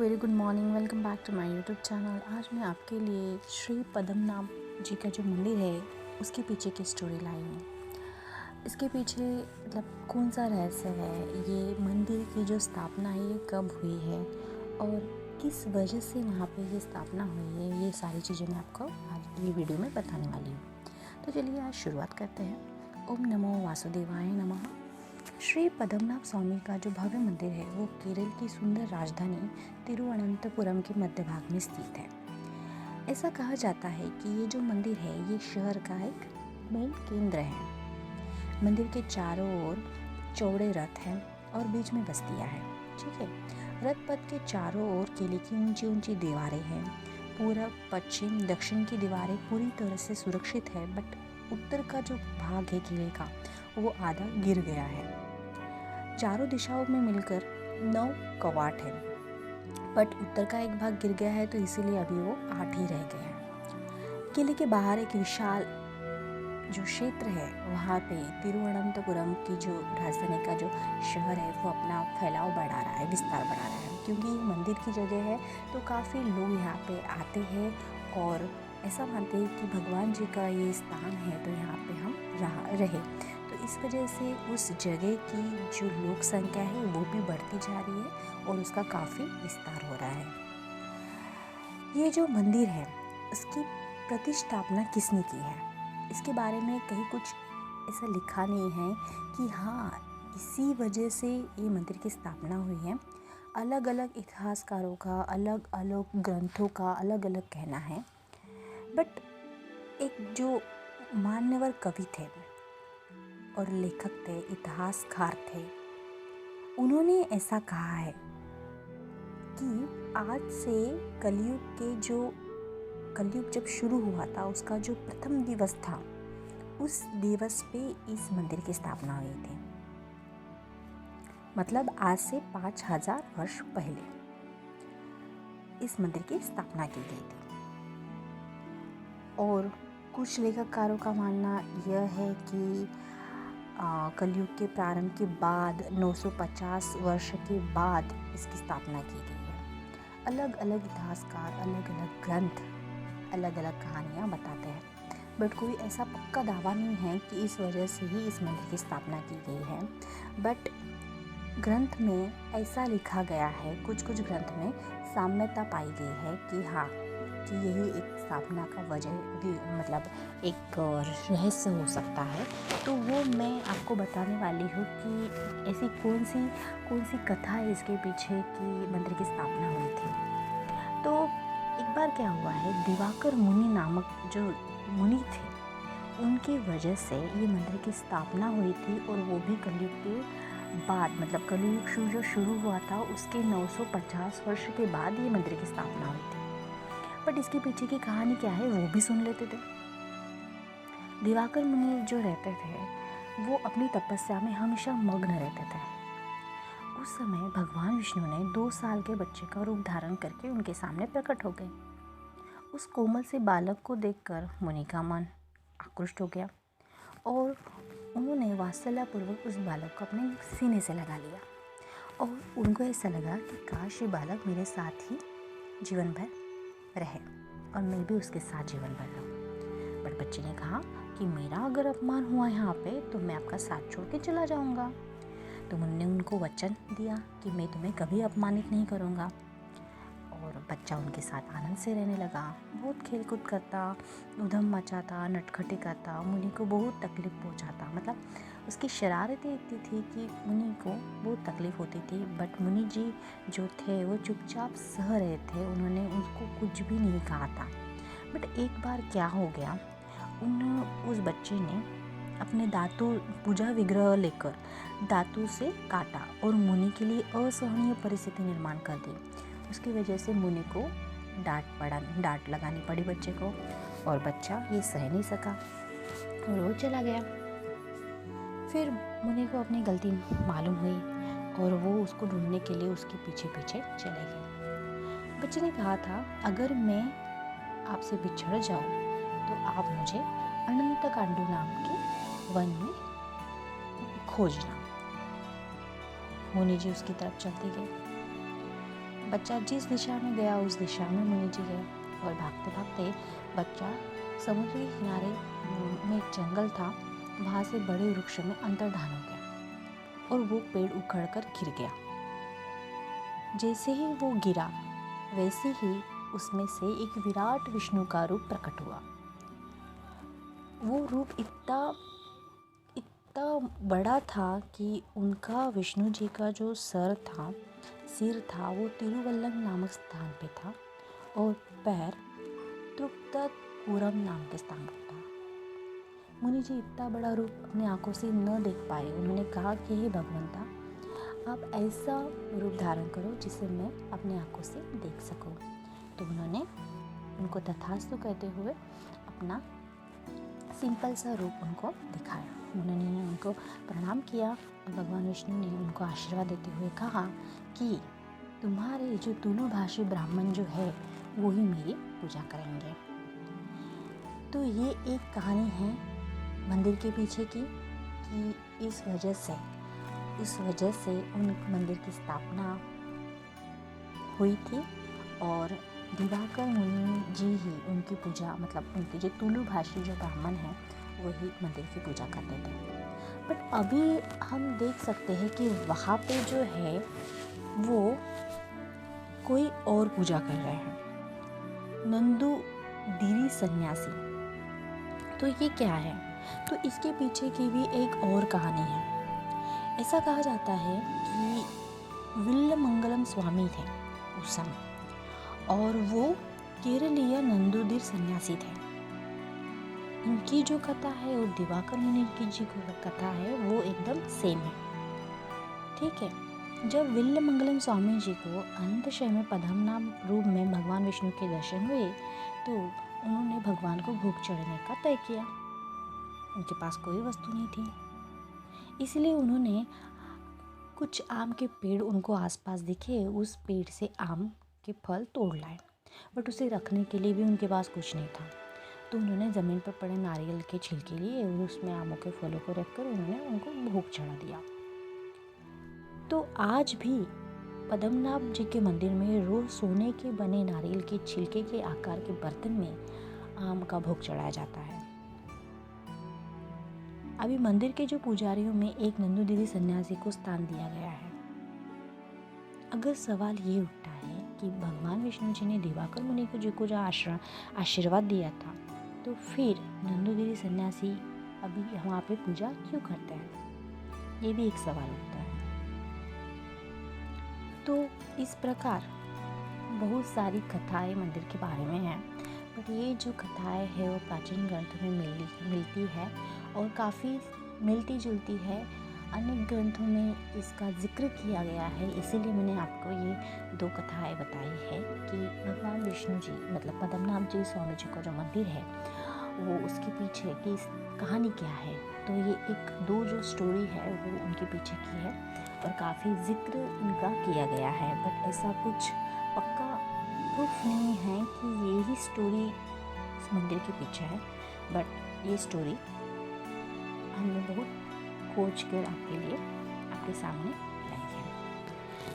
Very good morning. Welcome back to my YouTube channel. आज मैं आपके लिए श्री पद्मनाभ जी का जो मंदिर है उसके पीछे की स्टोरी लाई हूँ। इसके पीछे मतलब कौन सा रहस्य है, ये मंदिर की जो स्थापना है ये कब हुई है और किस वजह से वहाँ पे ये स्थापना हुई है, ये सारी चीज़ें मैं आपको आज ये वीडियो में बताने वाली हूँ। तो चलिए आज शुरुआत करते हैं। ओम नमो वासुदेवाय नमः। श्री पद्मनाभ स्वामी का जो भव्य मंदिर है वो केरल की सुंदर राजधानी तिरुवनंतपुरम के मध्य भाग में स्थित है। ऐसा कहा जाता है कि ये जो मंदिर है ये शहर का एक मेन केंद्र है। मंदिर के चारों ओर चौड़े रथ हैं और बीच में बस्तियां हैं। ठीक है, रथ पथ के चारों ओर किले की ऊंची ऊंची दीवारें हैं। पूरब, पश्चिम, दक्षिण की दीवारें पूरी तरह से सुरक्षित है, बट उत्तर का जो भाग है किले का वो आधा गिर गया है। चारों दिशाओं में मिलकर 9 कवाट हैं, बट उत्तर का एक भाग गिर गया है तो इसीलिए अभी वो 8 ही रह गए हैं। किले के बाहर एक विशाल जो क्षेत्र है वहाँ पे तिरुवनंतपुरम की जो राजधानी का जो शहर है वो अपना फैलाव बढ़ा रहा है, विस्तार बढ़ा रहा है। क्योंकि ये मंदिर की जगह है तो काफ़ी लोग यहाँ पे आते हैं और ऐसा मानते हैं कि भगवान जी का ये स्थान है तो यहाँ पे हम रहे। तो इस वजह से उस जगह की जो लोक संख्या है वो भी बढ़ती जा रही है और उसका काफ़ी विस्तार हो रहा है। ये जो मंदिर है उसकी प्रतिष्ठापना किसने की है, इसके बारे में कहीं कुछ ऐसा लिखा नहीं है कि हाँ इसी वजह से ये मंदिर की स्थापना हुई है। अलग अलग इतिहासकारों का, अलग अलग ग्रंथों का अलग अलग कहना है। बट एक जो मान्यवर कवि थे और लेखक थे, इतिहासकार थे, उन्होंने ऐसा कहा है कि आज से कलयुग जब शुरू हुआ था उसका जो प्रथम दिवस था उस दिवस पे इस मंदिर की स्थापना हुई थी। मतलब आज से 5000 वर्ष पहले इस मंदिर की स्थापना की गई थी। और कुछ लेखककारों का मानना यह है कि कलयुग के प्रारंभ के बाद 950 वर्ष के बाद इसकी स्थापना की गई है। अलग अलग इतिहासकार, अलग अलग ग्रंथ, अलग अलग कहानियाँ बताते हैं, बट कोई ऐसा पक्का दावा नहीं है कि इस वजह से ही इस मंदिर की स्थापना की गई है। बट ग्रंथ में ऐसा लिखा गया है, कुछ ग्रंथ में साम्यता पाई गई है कि हाँ कि यही एक स्थापना का वजह भी मतलब एक रहस्य हो सकता है। तो वो मैं आपको बताने वाली हूँ कि ऐसी कौन सी कथा है इसके पीछे कि मंदिर की स्थापना हुई थी। तो एक बार क्या हुआ है, दिवाकर मुनि नामक जो मुनि थे उनकी वजह से ये मंदिर की स्थापना हुई थी और वो भी कलयुग के बाद, मतलब कलयुग जो शुरू हुआ था उसके 950 वर्ष के बाद ये मंदिर की स्थापना हुई थी। बट इसके पीछे की कहानी क्या है वो भी सुन लेते थे। दिवाकर मुनि जो रहते थे वो अपनी तपस्या में हमेशा मग्न रहते थे। उस समय भगवान विष्णु ने 2 साल के बच्चे का रूप धारण करके उनके सामने प्रकट हो गए। उस कोमल से बालक को देखकर मुनि का मन आकृष्ट हो गया और उन्होंने वात्सल्यपूर्वक उस बालक को अपने सीने से लगा लिया और उनको ऐसा लगा कि काश ये बालक मेरे साथ ही जीवन भर रहे और मैं भी उसके साथ जीवन भर रहूं। बट बच्चे ने कहा कि मेरा अगर अपमान हुआ यहाँ पे तो मैं आपका साथ छोड़ के चला जाऊँगा। तो मुनि ने उनको वचन दिया कि मैं तुम्हें कभी अपमानित नहीं करूँगा। और बच्चा उनके साथ आनंद से रहने लगा, बहुत खेलकूद करता, उधम मचाता, नटखटी करता, मुनि को बहुत तकलीफ़ पहुंचाता। मतलब उसकी शरारतें इतनी थी कि मुनि को बहुत तकलीफ़ होती थी। बट मुनि जी जो थे वो चुपचाप सह रहे थे, उन्होंने उसको कुछ भी नहीं कहा था। बट एक बार क्या हो गया, उस बच्चे ने अपने दांतों पूजा विग्रह लेकर दांतों से काटा और मुनि के लिए असहनीय परिस्थिति निर्माण कर दी। उसकी वजह से मुनि को डांट लगानी पड़ी बच्चे को और बच्चा ये सह नहीं सका और वो चला गया। फिर मुनि को अपनी गलती मालूम हुई और वो उसको ढूंढने के लिए उसके पीछे पीछे चले गए। बच्चे ने कहा था अगर मैं आपसे बिछड़ जाऊं तो आप मुझे अनंत कांडू नाम के वन में खोजना। मुनि जी उसकी तरफ चलते गए। बच्चा जिस दिशा में गया उस दिशा में मुनि जी गए और भागते भागते बच्चा समुद्र के किनारे में एक जंगल था, वहाँ से बड़े वृक्ष में अंतर्धान हो गया और वो पेड़ उखड़कर गिर गया। जैसे ही वो गिरा वैसे ही उसमें से एक विराट विष्णु का रूप प्रकट हुआ। वो रूप इतना बड़ा था कि उनका, विष्णु जी का जो सिर था वो तिरुवल्लम नामक स्थान पे था और पैर त्रिपुरापुरम नाम के स्थान पर था। मुनि जी इतना बड़ा रूप अपनी आंखों से न देख पाए। उन्होंने कहा कि हे भगवंता, आप ऐसा रूप धारण करो जिसे मैं अपनी आंखों से देख सकूं। तो उन्होंने उनको तथास्तु कहते हुए अपना सिंपल सा रूप उनको दिखाया। उन्होंने उनको प्रणाम किया और भगवान विष्णु ने उनको आशीर्वाद देते हुए कहा कि तुम्हारे जो तुलु भाषी ब्राह्मण जो है वो ही मेरी पूजा करेंगे। तो ये एक कहानी है मंदिर के पीछे की, कि इस वजह से उन मंदिर की स्थापना हुई थी और दिवाकर मुनि जी ही उनकी पूजा, मतलब उनके जो तुलु भाषी जो ब्राह्मण हैं वही मंदिर की पूजा करते थे। बट अभी हम देख सकते हैं कि वहाँ पे जो है वो कोई और पूजा कर रहे हैं, नंदूदिरी सन्यासी। तो ये क्या है? तो इसके पीछे की भी एक और कहानी है। ऐसा कहा जाता है कि विल्लमंगलम स्वामी थे उस समय और वो केरलीय नंदूदिर सन्यासी थे। इनकी जो कथा है और दिवाकर मुनि की जी की कथा है वो एकदम सेम है। ठीक है। जब विल्लमंगलम स्वामी जी को अनंतशय में पद्मनाभ रूप में भगवान विष्णु के दर्शन हुए तो उन्होंने भगवान को भोग चढ़ाने का तय किया। उनके पास कोई वस्तु नहीं थी, इसलिए उन्होंने कुछ आम के पेड़ उनको आसपास दिखे, उस पेड़ से आम के फल तोड़ लाए, बट उसे रखने के लिए भी उनके पास कुछ नहीं था। तो उन्होंने ज़मीन पर पड़े नारियल के छिलके लिए और उसमें आमों के फलों को रखकर उन्होंने उनको भोग चढ़ा दिया। तो आज भी पद्मनाभ जी के मंदिर में रोज सोने के बने नारियल के छिलके के आकार के बर्तन में आम का भोग चढ़ाया जाता है। अभी मंदिर के जो पुजारियों में एक नंदूदिरी सन्यासी को स्थान दिया गया है। अगर सवाल ये उठता है कि भगवान विष्णु जी ने दिवाकर मुनि जी को जो आशीर्वाद दिया था, तो फिर नंदूदिरी सन्यासी अभी वहाँ पे पूजा क्यों करते हैं? ये भी एक सवाल उठता है। तो इस प्रकार बहुत सारी कथाएं मंदिर के बारे में हैं, बट ये जो कथाएं है वो प्राचीन ग्रंथों में मिलती है और काफ़ी मिलती जुलती है। अन्य ग्रंथों में इसका जिक्र किया गया है, इसीलिए मैंने आपको ये दो कथाएं बताई है कि भगवान विष्णु जी, मतलब पद्मनाभ जी स्वामी जी का जो मंदिर है वो उसके पीछे की कहानी क्या है। तो ये एक दो जो स्टोरी है वो उनके पीछे की है और काफ़ी जिक्र इनका किया गया है, बट ऐसा कुछ पक्का प्रूफ नहीं है कि ये ही स्टोरी इस मंदिर के पीछे है। बट ये स्टोरी हमने बहुत खोज कर आपके सामने लाई है।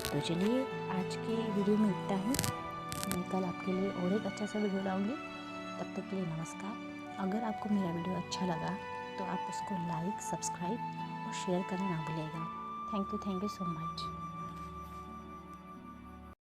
तो चलिए आज के वीडियो में इतना ही। मैं कल आपके लिए और एक अच्छा सा वीडियो लाऊंगी। तब तक के लिए नमस्कार। अगर आपको मेरा वीडियो अच्छा लगा तो आप उसको लाइक, सब्सक्राइब और शेयर करना ना भूलिएगा। Thank you so much.